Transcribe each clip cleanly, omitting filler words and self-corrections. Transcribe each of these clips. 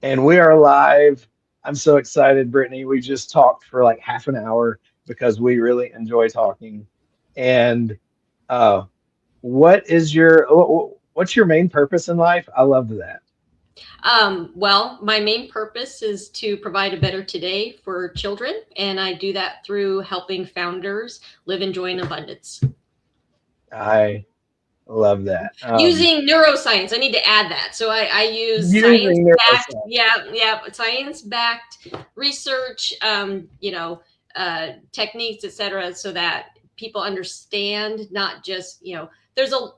And we are live. I'm so excited, Brittany. We just talked for like half an hour because we really enjoy talking. And uh, what's your main purpose in life? I love that. Well, my main purpose is to provide a better today for children, and I do that through helping founders live in joy and abundance. I love that. Using neuroscience, I need to add that. So I use science Using backed, neuroscience. yeah, science backed research, techniques, etc., so that people understand not just there's a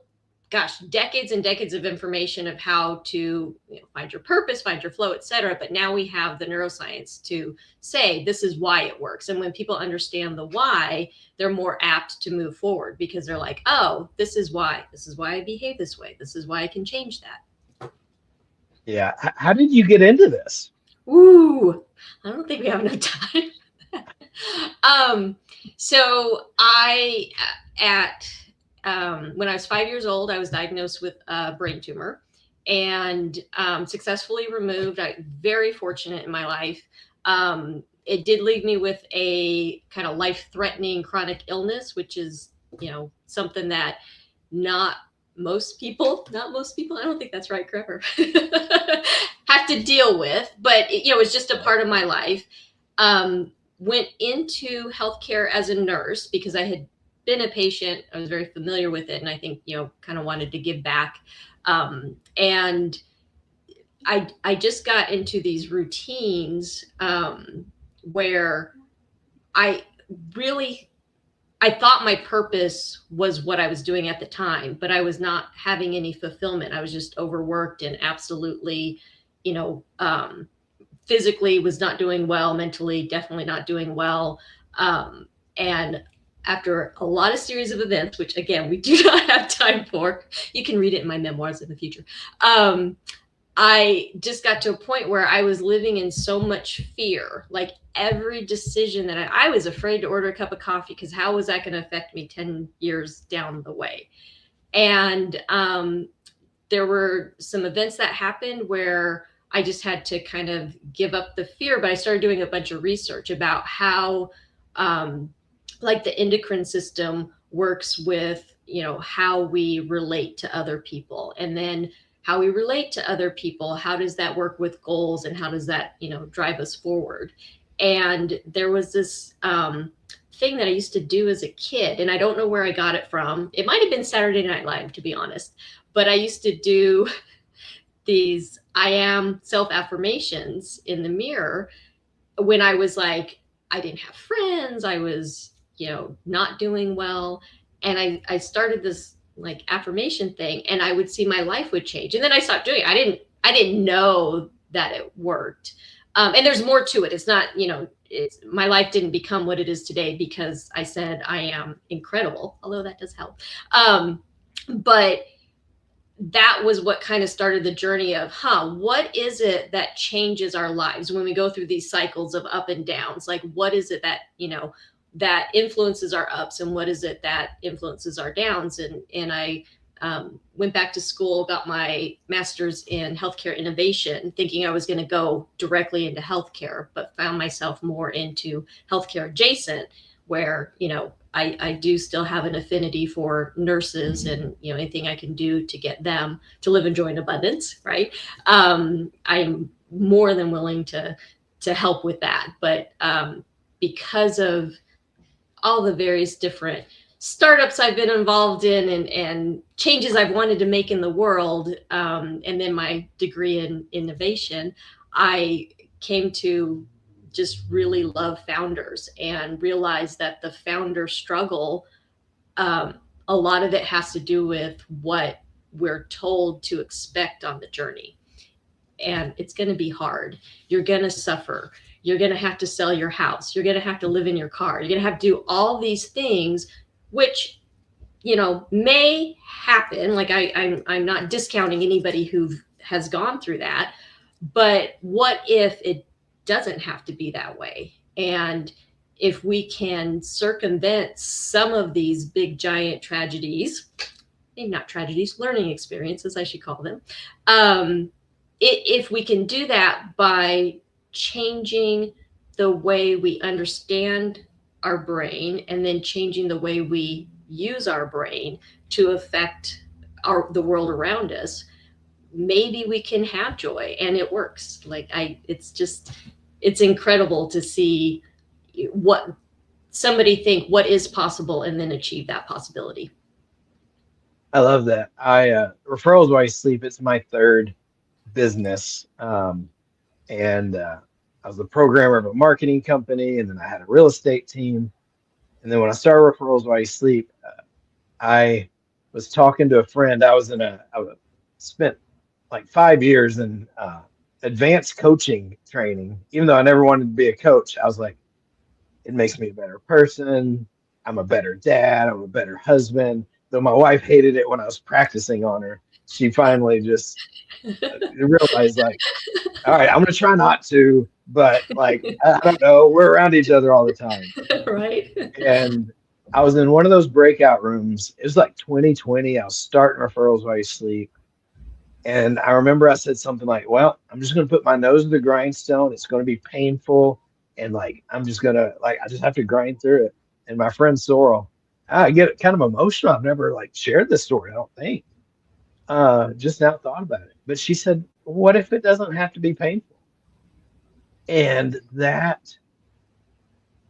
gosh, decades and decades of information of how to find your purpose, find your flow, etc. But now we have the neuroscience to say this is why it works. And when people understand the why, they're more apt to move forward because they're like, oh, this is why. This is why I behave this way. This is why I can change that. Yeah. How did you get into this? Ooh, I don't think we have enough time. um, so I at when I was 5 years old, I was diagnosed with a brain tumor and successfully removed. I very fortunate in my life. It did leave me with a kind of life-threatening chronic illness, which is something that not not most people, I don't think that's right, Trevor, have to deal with. But it was just a part of my life. Went into healthcare as a nurse because I had been a patient. I was very familiar with it, and I think kind of wanted to give back. And I just got into these routines where I really I thought my purpose was what I was doing at the time, but I was not having any fulfillment. I was just overworked and absolutely, you know, um, physically was not doing well, mentally definitely not doing well. And after a lot of series of events, which again we do not have time for, you can read it in my memoirs in the future. Um, I just got to a point where I was living in so much fear. Like every decision that I was afraid to order a cup of coffee because how was that going to affect me 10 years down the way? And there were some events that happened where I just had to kind of give up the fear, but I started doing a bunch of research about how, um, like the endocrine system works with, how we relate to other people. And then how we relate to other people, how does that work with goals and how does that, drive us forward? And there was this thing that I used to do as a kid, and I don't know where I got it from. It might have been Saturday Night Live, to be honest, but I used to do these I am self affirmations in the mirror when I was like, I didn't have friends, I was, not doing well. And I started this like affirmation thing and I would see my life would change. And then I stopped doing it. I didn't know that it worked. And there's more to it. It's not, my life didn't become what it is today because I said I am incredible, although that does help. But that was what kind of started the journey of, what is it that changes our lives when we go through these cycles of up and downs? Like, what is it that, that influences our ups and what is it that influences our downs? And I went back to school, got my master's in healthcare innovation, thinking I was going to go directly into healthcare, but found myself more into healthcare adjacent, where I do still have an affinity for nurses and anything I can do to get them to live in joy and abundance, right? I'm more than willing to help with that, but because of all the various different startups I've been involved in and changes I've wanted to make in the world, and then my degree in innovation, I came to just really love founders and realize that the founder struggle, um, a lot of it has to do with what we're told to expect on the journey. And it's going to be hard. You're going to suffer. You're going to have to sell your house. You're going to have to live in your car. You're going to have to do all these things, which may happen. Like I'm not discounting anybody who has gone through that, but what if it doesn't have to be that way? And if we can circumvent some of these big giant tragedies, maybe not tragedies, learning experiences, I should call them, if we can do that by changing the way we understand our brain and then changing the way we use our brain to affect the world around us, maybe we can have joy, and it works. Like it's incredible to see what somebody think what is possible and then achieve that possibility. I love that. Referrals While You Sleep, it's my third business. And I was the programmer of a marketing company, and then I had a real estate team. And then when I started Referrals While You Sleep, I was talking to a friend. I spent like 5 years in advanced coaching training. Even though I never wanted to be a coach, I was like, it makes me a better person. I'm a better dad. I'm a better husband. Though my wife hated it when I was practicing on her, she finally just realized, like, all right, I'm gonna try not to, but like, I don't know, we're around each other all the time. Right. And I was in one of those breakout rooms. It was like 2020. I was starting Referrals While You Sleep. And I remember I said something like, well, I'm just going to put my nose to the grindstone. It's going to be painful. And like, I'm just going to, like, I just have to grind through it. And my friend Sorrel, I get kind of emotional. I've never like shared this story, I don't think. Just now thought about it. But she said, what if it doesn't have to be painful? And that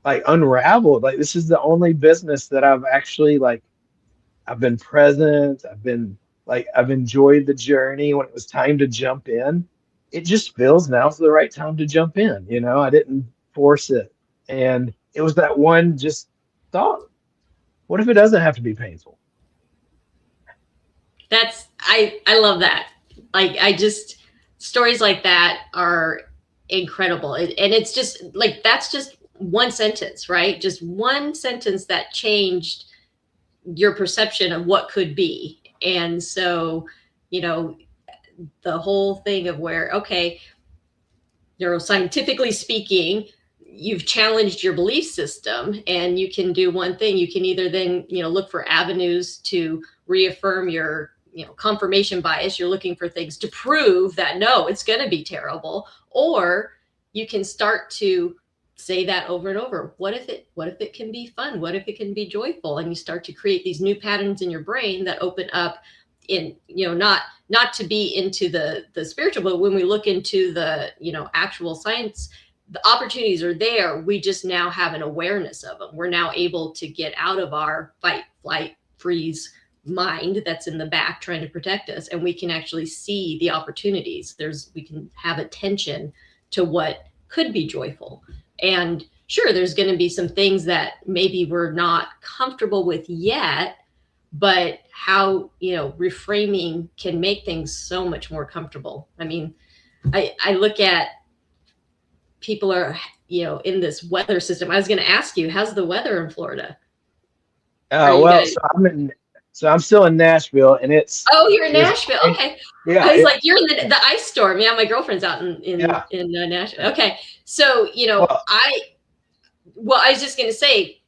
like unraveled. Like, this is the only business that I've actually like, I've been present. I've enjoyed the journey. When it was time to jump in, it just feels now's the right time to jump in. I didn't force it. And it was that one just thought, what if it doesn't have to be painful? I love that. Like, I just, stories like that are incredible. And it's just like, that's just one sentence, right? Just one sentence that changed your perception of what could be. And so, you know, the whole thing of where, okay, neuroscientifically speaking, you've challenged your belief system, and you can do one thing. You can either then, look for avenues to reaffirm your, confirmation bias. You're looking for things to prove that, no, it's going to be terrible. Or you can start to say that over and over. What if it can be fun? What if it can be joyful? And you start to create these new patterns in your brain that open up in, not to be into the spiritual, but when we look into the, actual science, the opportunities are there. We just now have an awareness of them. We're now able to get out of our fight, flight, freeze mind that's in the back trying to protect us, and we can actually see the opportunities. We can have attention to what could be joyful. And sure, there's going to be some things that maybe we're not comfortable with yet, but how, reframing can make things so much more comfortable. I mean, I look at people are, in this weather system. I was going to ask you, how's the weather in Florida? So I'm still in Nashville, and Oh, you're in Nashville. Okay. Yeah. I was like, you're in the ice storm. Yeah, my girlfriend's out in Nashville. Okay. So, I was just going to say,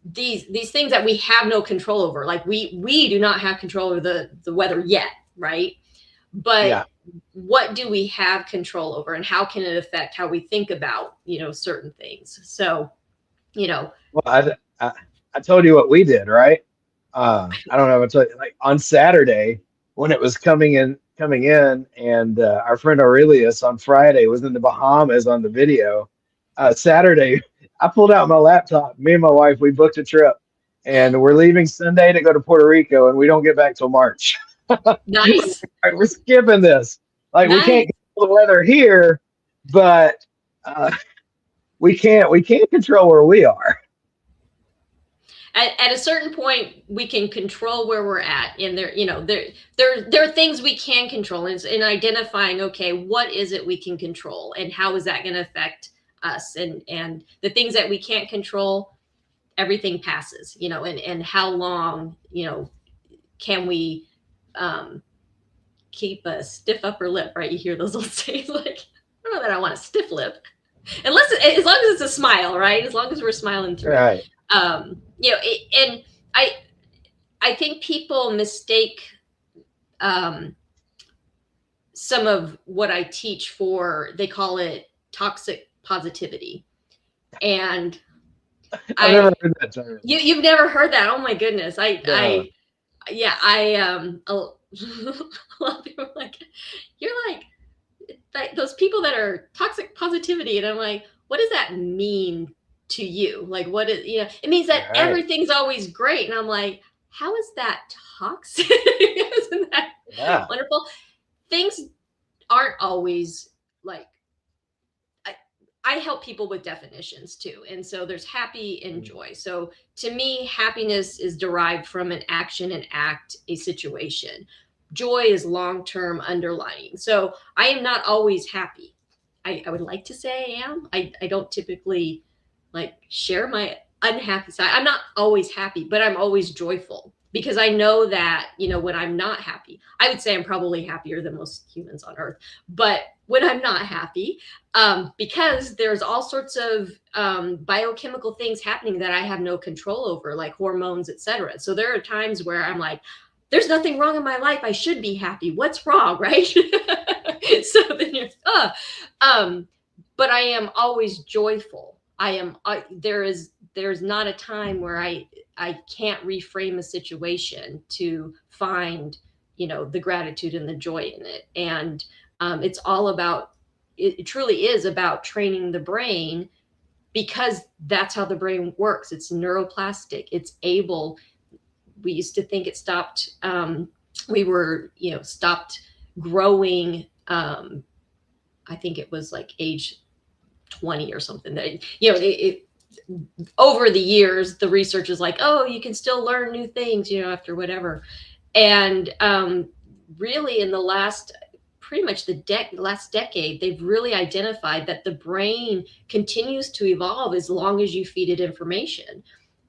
these things that we have no control over, like we do not have control over the weather yet, right? But what do we have control over, and how can it affect how we think about, certain things? So, Well, I told you what we did, right? I don't know. It's like on Saturday when it was coming in, and our friend Aurelius on Friday was in the Bahamas on the video. Saturday, I pulled out my laptop. Me and my wife, we booked a trip, and we're leaving Sunday to go to Puerto Rico, and we don't get back till March. Nice. We're skipping this. Like, nice. We can't control the weather here, but we can't control where we are. At a certain point, we can control where we're at, and there are things we can control, in identifying, okay, what is it we can control, and how is that going to affect us, and the things that we can't control, everything passes, and how long, can we keep a stiff upper lip, right? You hear those old sayings, like, I don't know that I want a stiff lip, as long as it's a smile, right? As long as we're smiling through right. it. And I think people mistake some of what I teach for, they call it toxic positivity. And I've never I, heard that term. you've never heard that. Oh my goodness. No. Yeah, a lot of people are like, you're like those people that are toxic positivity. And I'm like, what does that mean to you? Like, what is, it means that Right. everything's always great. And I'm like, how is that toxic? Isn't that Yeah. wonderful? Things aren't always like, I, I help people with definitions too. And so there's happy and Mm. joy. So to me, happiness is derived from an action and act, a situation. Joy is long term underlying. So I am not always happy. I would like to say I am. I don't typically like share my unhappy side. I'm not always happy, but I'm always joyful because I know that, when I'm not happy, I would say I'm probably happier than most humans on earth. But when I'm not happy, because there's all sorts of biochemical things happening that I have no control over, like hormones, etc. So there are times where I'm like, there's nothing wrong in my life. I should be happy. What's wrong, right? So then you're, but I am always joyful. There's not a time where I can't reframe a situation to find, the gratitude and the joy in it. And it's all about, it truly is about training the brain, because that's how the brain works. It's neuroplastic. It's able, we used to think it stopped, we were, stopped growing. I think it was like age 20 or something that, over the years, the research is like, oh, you can still learn new things, after whatever. And really in the last, pretty much the last decade, they've really identified that the brain continues to evolve as long as you feed it information.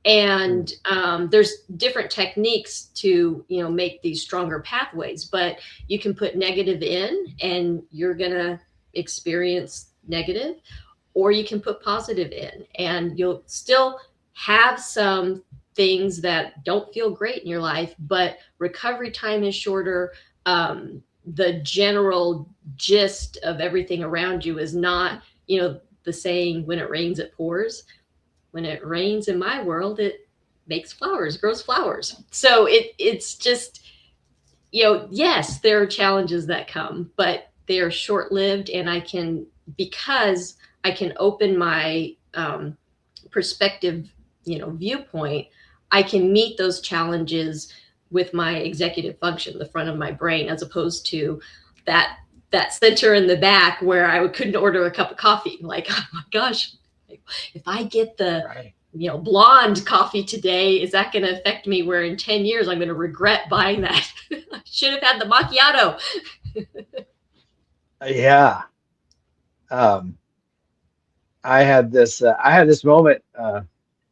Mm. And there's different techniques to make these stronger pathways, but you can put negative in and you're gonna experience negative, or you can put positive in and you'll still have some things that don't feel great in your life, but recovery time is shorter. The general gist of everything around you is not, the saying, when it rains it pours. When it rains in my world, it makes flowers, grows flowers. So it's just, yes, there are challenges that come, but they are short lived. And because I can open my perspective, viewpoint, I can meet those challenges with my executive function, the front of my brain, as opposed to that center in the back where I couldn't order a cup of coffee. Like, oh my gosh, if I get the Right. blonde coffee today, is that going to affect me? Where in 10 years I'm going to regret buying that? I should have had the macchiato. Yeah. Um, I had this moment.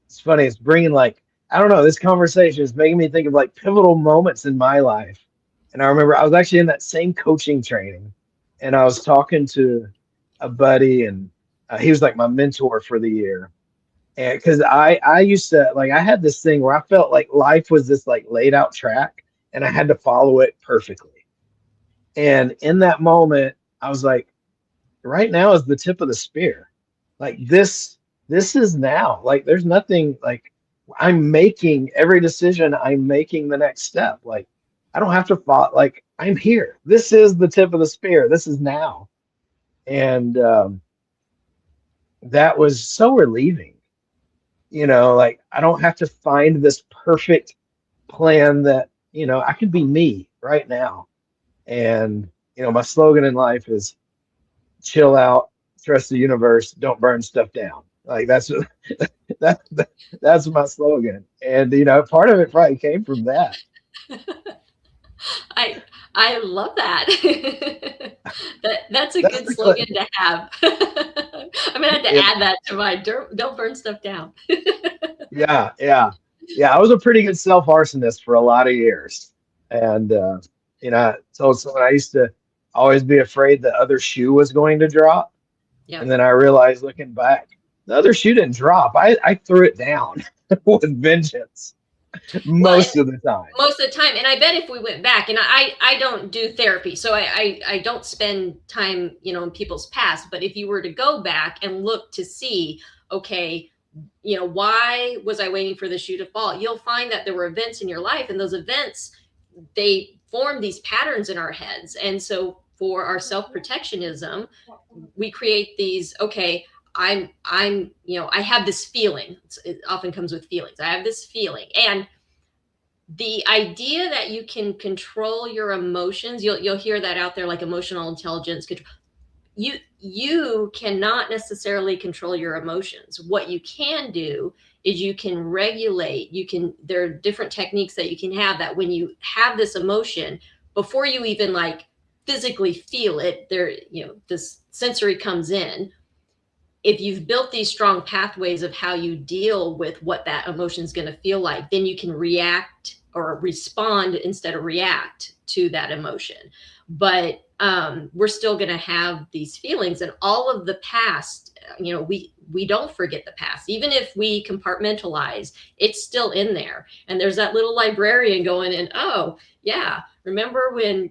It's funny. It's bringing like, I don't know, this conversation is making me think of like pivotal moments in my life. And I remember I was actually in that same coaching training and I was talking to a buddy and he was like my mentor for the year. And because I used to like, I had this thing where I felt like life was this like laid out track and I had to follow it perfectly. And in that moment, I was like, right now is the tip of the spear. Like this is now. Like there's nothing like I'm making every decision, I'm making the next step. Like I don't have to follow, like I'm here. This is the tip of the spear. This is now. And that was so relieving. Like I don't have to find this perfect plan that, I can be me right now. And, my slogan in life is chill out, trust the universe, don't burn stuff down. Like that, that's my slogan. And part of it probably came from that. I I love that. That's a That's good the slogan to have. I'm gonna have to yeah, add that to my don't burn stuff down. yeah, yeah, yeah. I was a pretty good self arsonist for a lot of years, and I told someone I used to always be afraid the other shoe was going to drop, and Yep. then I realized looking back, the other shoe didn't drop. I threw it down with vengeance. Well, most of the time. most of the time, and I bet if we went back, and I don't do therapy, so I don't spend time, in people's past, but if you were to go back and look to see, okay, why was I waiting for the shoe to fall, you'll find that there were events in your life, and those events, they form these patterns in our heads. And so for our self-protectionism, we create these, okay, I have this feeling. It often comes with feelings. I have this feeling. And the idea that you can control your emotions, you'll hear that out there, like emotional intelligence. You cannot necessarily control your emotions. What you can do is you can regulate. There are different techniques that you can have, that when you have this emotion, before you even like physically feel it, this sensory comes in. If you've built these strong pathways of how you deal with what that emotion is going to feel like, then you can react or respond instead of react to that emotion. But we're still going to have these feelings, and all of the past, we don't forget the past. Even if we compartmentalize, it's still in there. And there's that little librarian going in, oh yeah, remember when,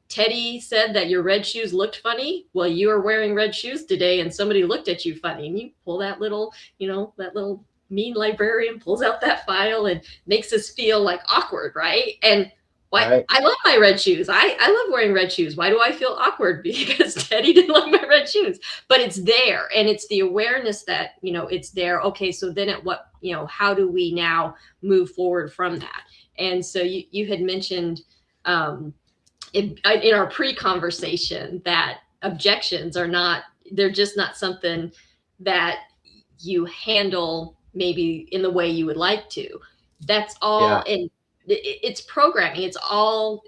Teddy said that your red shoes looked funny? Well, you are wearing red shoes today and somebody looked at you funny. And you pull that little, that little mean librarian pulls out that file and makes us feel like awkward, right? And why? Right. I love my red shoes. I love wearing red shoes. Why do I feel awkward? Because Teddy didn't like my red shoes. But it's there, and it's the awareness that, it's there. Okay, so then how do we now move forward from that? And so you had mentioned in our pre-conversation that objections they're just not something that you handle maybe in the way you would like to. That's all. Yeah. And it's programming. It's all,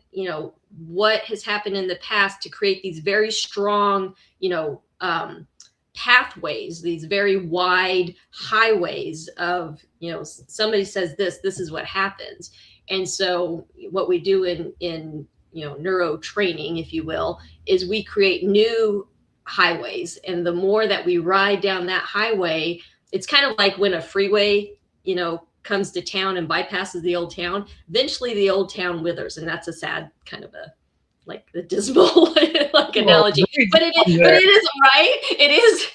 what has happened in the past to create these very strong, pathways, these very wide highways of, somebody says this is what happens. And so what we do in neuro training, if you will, is we create new highways. And the more that we ride down that highway, it's kind of like when a freeway, comes to town and bypasses the old town, eventually the old town withers. And that's a sad kind of like the dismal like analogy, but it is right. It is.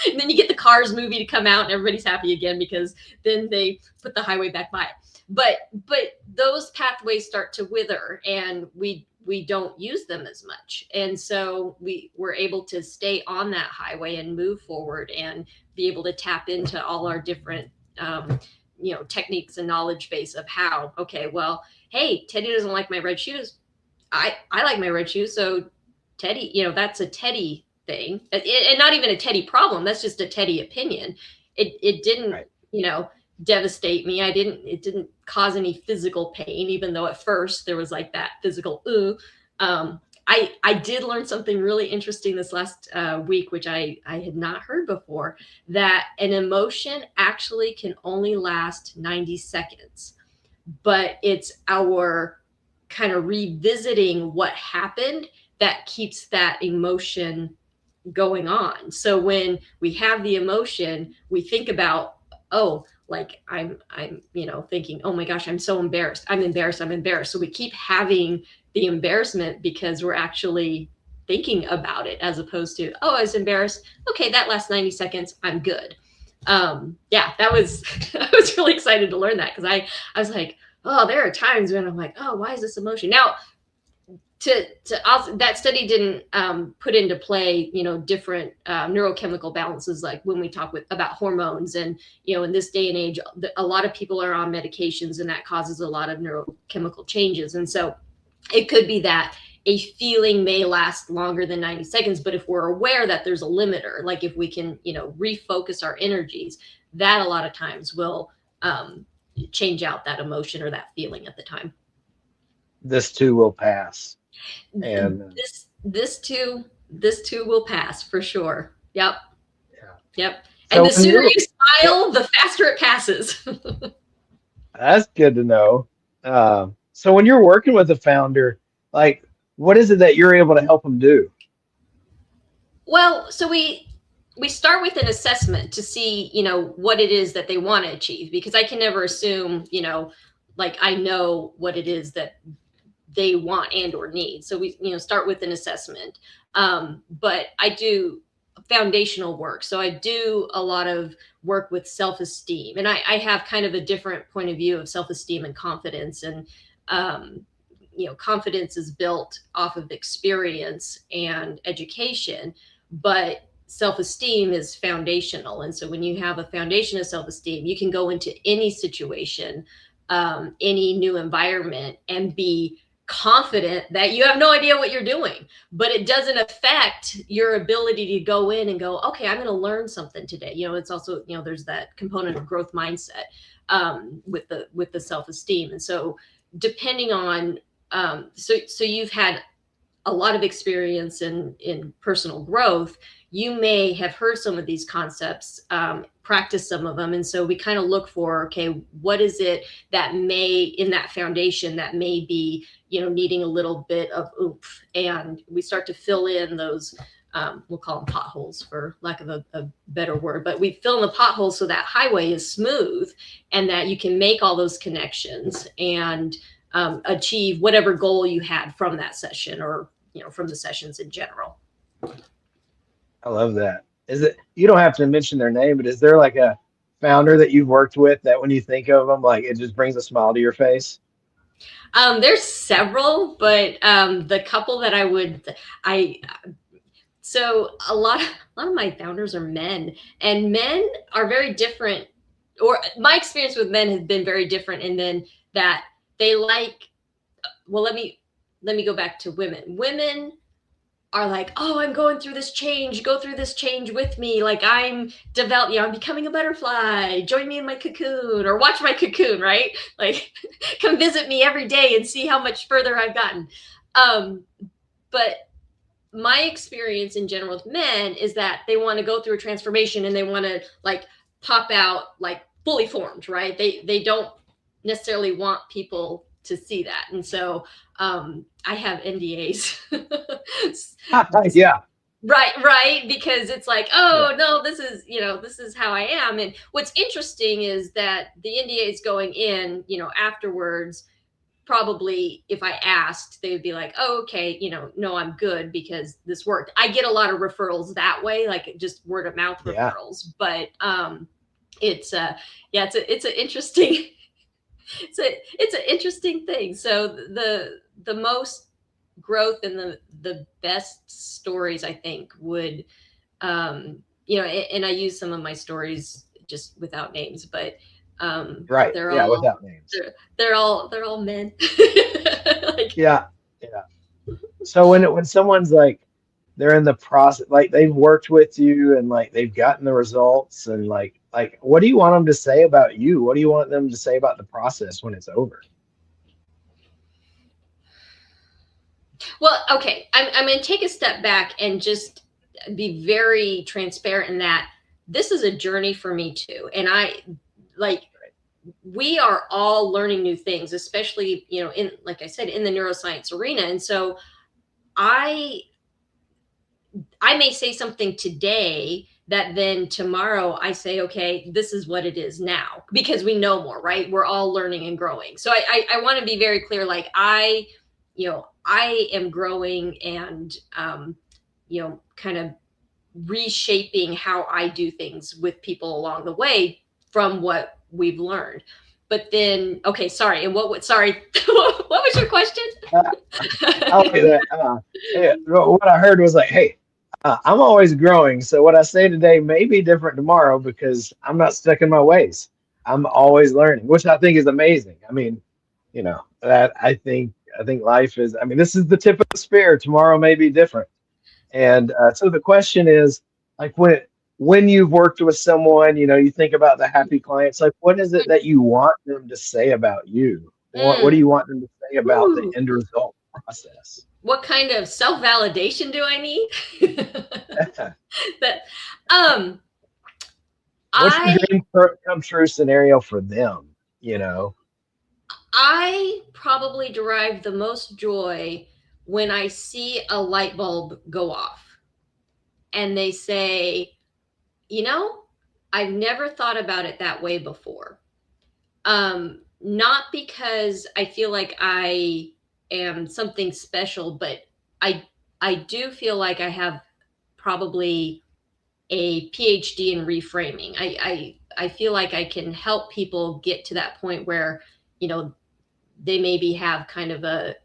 And then you get the Cars movie to come out and everybody's happy again because then they put the highway back by it. But those pathways start to wither, and we don't use them as much. And so we're able to stay on that highway and move forward and be able to tap into all our different techniques and knowledge base of how, okay, well, hey, Teddy doesn't like my red shoes. I like my red shoes. So Teddy, that's a Teddy thing, and not even a Teddy problem. That's just a Teddy opinion. It didn't, right. Devastate me. It didn't cause any physical pain, even though at first there was like that physical, I did learn something really interesting this last week, which I had not heard before, that an emotion actually can only last 90 seconds, but it's our kind of revisiting what happened that keeps that emotion going on. So when we have the emotion, we think about, oh, like I'm thinking, oh my gosh, I'm so embarrassed. I'm embarrassed. So we keep having the embarrassment because we're actually thinking about it, as opposed to, oh, I was embarrassed. Okay, that lasts 90 seconds. I'm good. That was, I was really excited to learn that, because I was like, oh, there are times when I'm like, oh, why is this emotion? Now, that study didn't put into play, different neurochemical balances, like when we talk about hormones. And, in this day and age, a lot of people are on medications, and that causes a lot of neurochemical changes. And so it could be that a feeling may last longer than 90 seconds, but if we're aware that there's a limiter, like if we can, refocus our energies, that a lot of times will change out that emotion or that feeling at the time. This too will pass. And this too will pass for sure. Yep. yeah. Yep. So And the sooner you smile, the faster it passes. That's good to know. So when you're working with a founder, like, what is it that you're able to help them do? Well, so we we start with an assessment to see, what it is that they want to achieve, because I can never assume, like I know what it is that they want and or need. So we, start with an assessment. But I do foundational work. So I do a lot of work with self-esteem, and I have kind of a different point of view of self-esteem and confidence. And confidence is built off of experience and education, but self-esteem is foundational. And so when you have a foundation of self-esteem, you can go into any situation, any new environment, and be confident that you have no idea what you're doing, but it doesn't affect your ability to go in and go, okay, I'm going to learn something today. It's also, there's that component of growth mindset, with the self-esteem. And so depending on, so you've had a lot of experience in personal growth. You may have heard some of these concepts, practice some of them. And so we kind of look for, okay, what is it that may, in that foundation, that may be, needing a little bit of oomph. And we start to fill in those, we'll call them potholes for lack of a better word, but we fill in the potholes so that highway is smooth and that you can make all those connections and achieve whatever goal you had from that session, or from the sessions in general. I love that. Is it, you don't have to mention their name, but is there like a founder that you've worked with that when you think of them, like it just brings a smile to your face? There's several, but the couple that I so a lot of my founders are men, and men are very different. Or my experience with men has been very different, and then that they like. Well, let me go back to women. Women are like, oh, I'm going through this change. Go through this change with me. Like I'm developing, I'm becoming a butterfly. Join me in my cocoon, or watch my cocoon, right? Like, come visit me every day and see how much further I've gotten. But my experience in general with men is that they want to go through a transformation and they want to like pop out like fully formed, right? They don't necessarily want people to see that. And so I have NDAs. Yeah, Right, because it's like, yeah, oh no, this is how I am. And what's interesting is that the NDAs going in, afterwards, probably if I asked, they would be like, oh, okay, no, I'm good because this worked. I get a lot of referrals that way, like just word of mouth yeah. referrals. But it's yeah, it's an interesting it's an interesting thing. So the most growth and the best stories, I think, would, and I use some of my stories just without names, but Right. they're Yeah, all without names. they're all men. Like, Yeah, yeah. So when someone's like they're in the process, like they've worked with you and like they've gotten the results and like what do you want them to say about you? What do you want them to say about the process when it's over? well, okay, I'm going to take a step back and just be very transparent in that this is a journey for me too. And I like, we are all learning new things, especially, in, like I said, in the neuroscience arena. And so I I may say something today that then tomorrow I say, okay, this is what it is now, because we know more, right? We're all learning and growing. So I want to be very clear. Like I am growing and, kind of reshaping how I do things with people along the way from what we've learned. But then, okay, sorry. And sorry, what was your question? Uh, I like that. Yeah, what I heard was like, hey, I'm always growing. So what I say today may be different tomorrow because I'm not stuck in my ways. I'm always learning, which I think is amazing. I mean, that I think life is. I mean, this is the tip of the spear. Tomorrow may be different. And so the question is, like when you've worked with someone, you think about the happy clients. Like, what is it that you want them to say about you? What do Mm, you want them to say about the whew. end result process? What kind of self-validation do I need? That um What's your I dream come true scenario for them? You know? I probably derive the most joy when I see a light bulb go off and they say, You know, I've never thought about it that way before. Not because I feel like I am something special, but I I do feel like I have probably a PhD in reframing. I feel like I can help people get to that point where, you know, they maybe have kind of a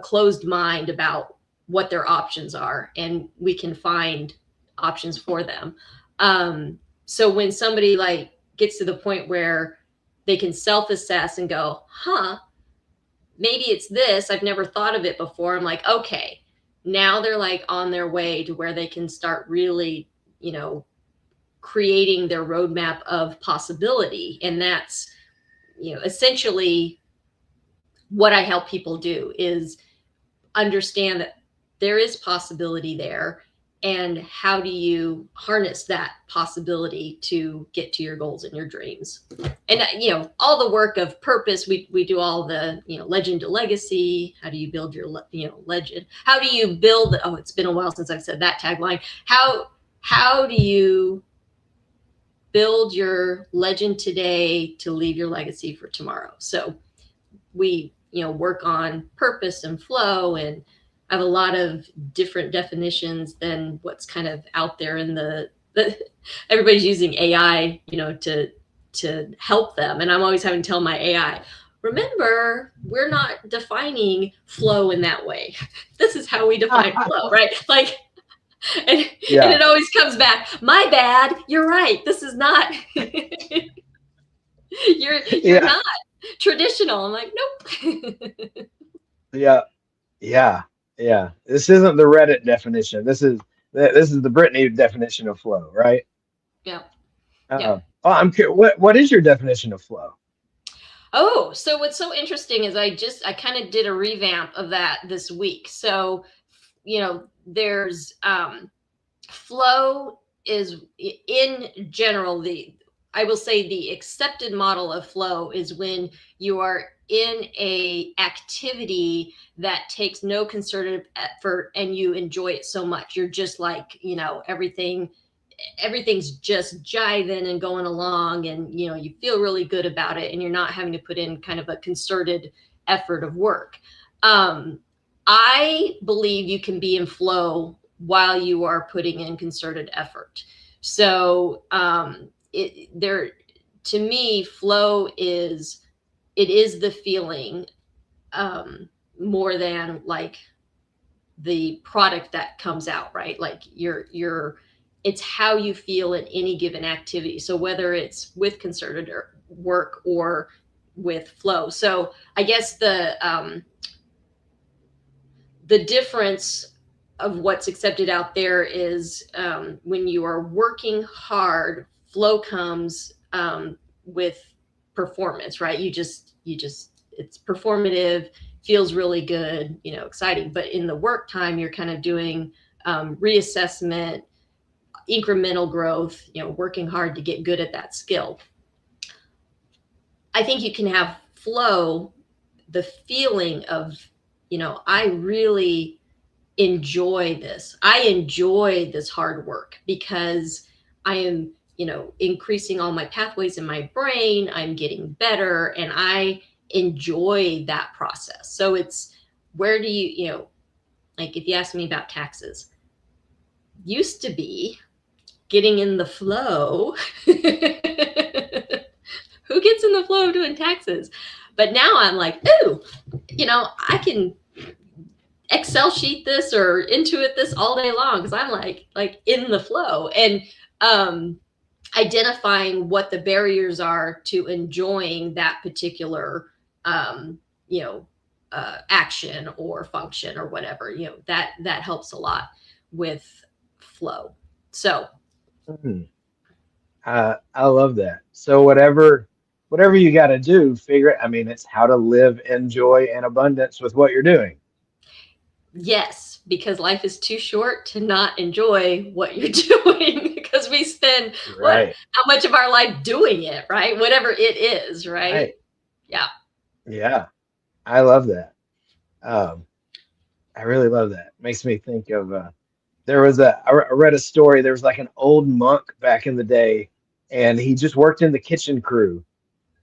closed mind about what their options are, and we can find options for them. So when somebody like gets to the point where they can self-assess and go, huh, maybe it's this, I've never thought of it before. I'm like, okay, now they're like on their way to where they can start really, you know, creating their roadmap of possibility. And that's, you know, essentially what I help people do is understand that there is possibility there, and how do you harness that possibility to get to your goals and your dreams. And you know, all the work of purpose, we do all the, you know, legend to legacy. How do you build your, you know, legend? How do you build, oh, it's been a while since I've said that tagline. How do you build your legend today to leave your legacy for tomorrow? So we, you know, work on purpose and flow, and have a lot of different definitions than what's kind of out there in the everybody's using AI, you know, to help them. And I'm always having to tell my AI, remember, we're not defining flow in that way. This is how we define flow, right? Like, and Yeah, it always comes back, my bad, you're right, this is not you're yeah, not traditional. I'm like, nope. yeah, yeah, yeah. This isn't the Reddit definition. This is the Brittany definition of flow, right? Yeah. Yeah. Oh, I'm curious. What is your definition of flow? Oh, so what's so interesting is I kind of did a revamp of that this week. So, you know, there's flow is in general, the I will say the accepted model of flow is when you are in a activity that takes no concerted effort and you enjoy it so much. You're just like, you know, everything's just jiving and going along, and you know, you feel really good about it, and you're not having to put in kind of a concerted effort of work. I believe you can be in flow while you are putting in concerted effort. So there, to me, flow is, it is the feeling, more than like the product that comes out, right? Like you're it's how you feel in any given activity. So whether it's with concerted or work or with flow. So I guess the difference of what's accepted out there is, when you are working hard, flow comes, with performance, right? You just it's performative, feels really good, you know, exciting. But in the work time, you're kind of doing, reassessment, incremental growth, you know, working hard to get good at that skill. I think you can have flow, the feeling of, you know, I really enjoy this. I enjoy this hard work because I am, you know, increasing all my pathways in my brain. I'm getting better, and I enjoy that process. So it's, where do you, you know, like if you ask me about taxes, used to be getting in the flow. Who gets in the flow of doing taxes? But now I'm like, ooh, you know, I can Excel sheet this or Intuit this all day long, because I'm like in the flow, and um, identifying what the barriers are to enjoying that particular, you know, action or function or whatever, you know, that helps a lot with flow. So Hmm. I love that. So whatever you got to do, figure it. I mean, it's how to live in joy and abundance with what you're doing. yes, because life is too short to not enjoy what you're doing, because we spend what, Right. how much of our life doing it, right? Whatever it is, right? Right. Yeah. Yeah. I love that. Um, I really love that. Makes me think of I read a story. There was like an old monk back in the day, and he just worked in the kitchen crew.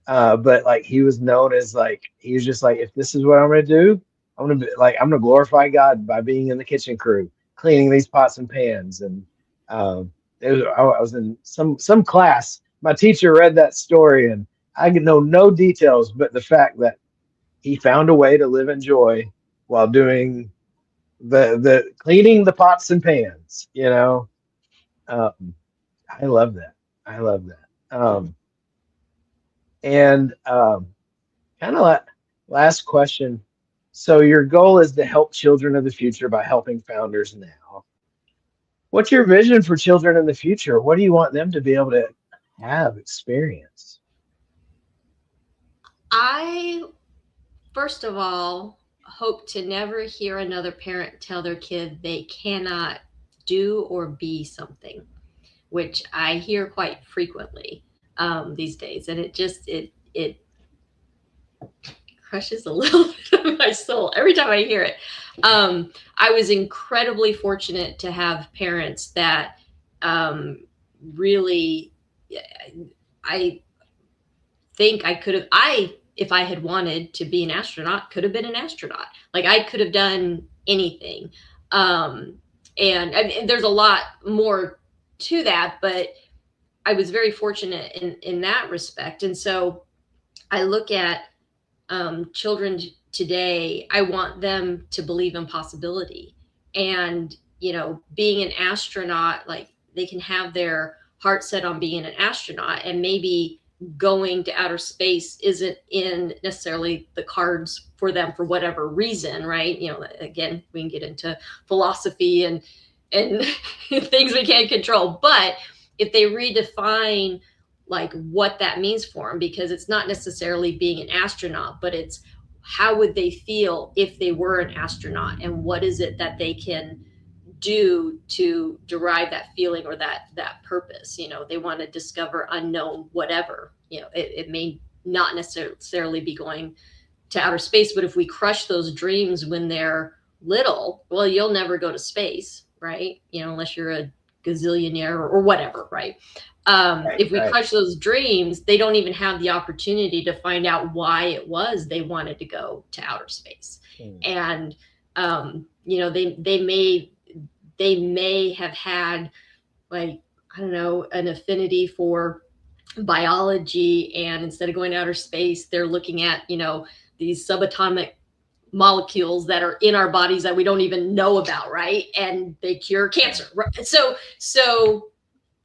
But like he was known as like he was just like if this is what I'm gonna do, I'm gonna glorify God by being in the kitchen crew, cleaning these pots and pans. And I was in some class. My teacher read that story, and I could know no details, but the fact that he found a way to live in joy while doing the cleaning the pots and pans. Um, I love that. I love that. And kind of last question. So your goal is to help children of the future by helping founders now. What's your vision for children in the future? What do you want them to be able to have experience? I, first of all, hope to never hear another parent tell their kid they cannot do or be something, which I hear quite frequently these days, and it crushes a little bit of my soul every time I hear it. I was incredibly fortunate to have parents that really, I think I could have, if I had wanted to be an astronaut, could have been an astronaut. Like I could have done anything. Um, and I mean, there's a lot more to that, but I was very fortunate in that respect. And so I look at children today, I want them to believe in possibility. And, being an astronaut, like they can have their heart set on being an astronaut, and maybe going to outer space isn't in necessarily the cards for them for whatever reason, right? Again, we can get into philosophy and things we can't control. But if they redefine like what that means for them, because it's not necessarily being an astronaut, but it's how would they feel if they were an astronaut, and what is it that they can do to derive that feeling or that purpose. They want to discover unknown whatever. It may not necessarily be going to outer space, but if we crush those dreams when they're little, well, you'll never go to space, right? Unless you're a gazillionaire or whatever, right? If we crush those dreams, they don't even have the opportunity to find out why it was they wanted to go to outer space. And they may have had, like, I don't know, an affinity for biology, and instead of going to outer space, they're looking at these subatomic molecules that are in our bodies that we don't even know about, right? And they cure cancer. So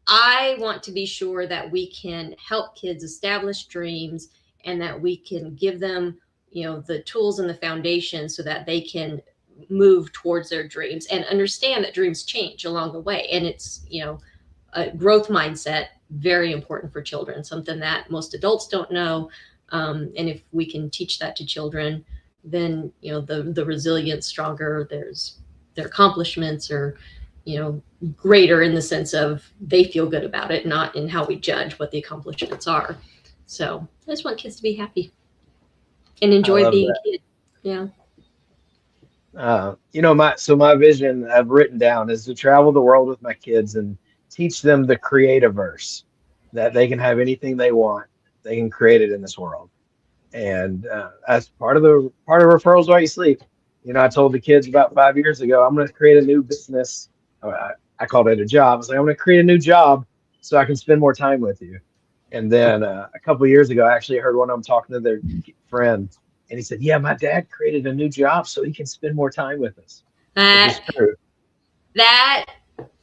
I want to be sure that we can help kids establish dreams, and that we can give them, the tools and the foundation so that they can move towards their dreams and understand that dreams change along the way. And it's, a growth mindset, very important for children, something that most adults don't know. And if we can teach that to children, then, the resilience stronger, their accomplishments are, greater in the sense of they feel good about it, not in how we judge what the accomplishments are. So I just want kids to be happy and enjoy being a kid. Yeah. My vision I've written down is to travel the world with my kids and teach them the creative verse, that they can have anything they want, they can create it in this world. And as part of referrals while you sleep. I told the kids about 5 years ago, I'm going to create a new business. I called it a job. I was like, I'm going to create a new job so I can spend more time with you. And then a couple of years ago, I actually heard one of them talking to their friend, and he said, "Yeah, my dad created a new job so he can spend more time with us." Which is true. That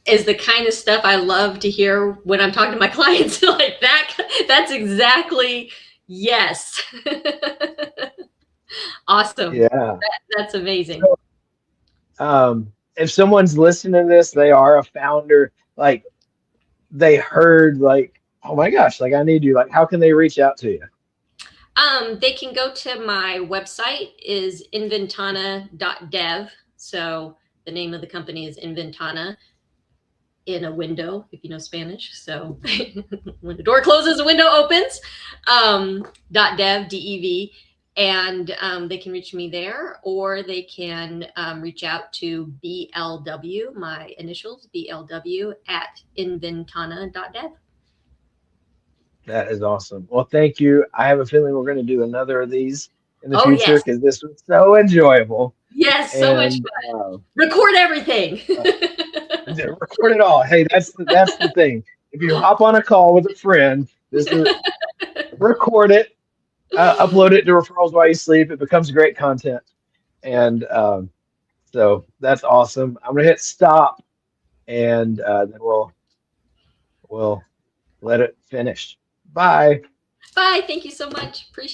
is the kind of stuff I love to hear when I'm talking to my clients. Like that. That's exactly, yes. Awesome. Yeah. That's amazing. So, if someone's listening to this, they are a founder, like they heard like, oh my gosh, like I need you. Like, how can they reach out to you? They can go to my website is inventana.dev. So the name of the company is Inventana, in a window, if you know Spanish. So when the door closes, the window opens. .dev, DEV. And they can reach me there, or they can reach out to BLW, my initials, BLW at inventana.dev. That is awesome. Well, thank you. I have a feeling we're going to do another of these in the Oh, future yes. because this was so enjoyable. Yes, so much And fun. Record everything. record it all. Hey, that's the thing. If you hop on a call with a friend, this is record it, upload it to referrals while you sleep. It becomes great content, and so that's awesome. I'm gonna hit stop, and then we'll let it finish. Bye. Bye. Thank you so much. Appreciate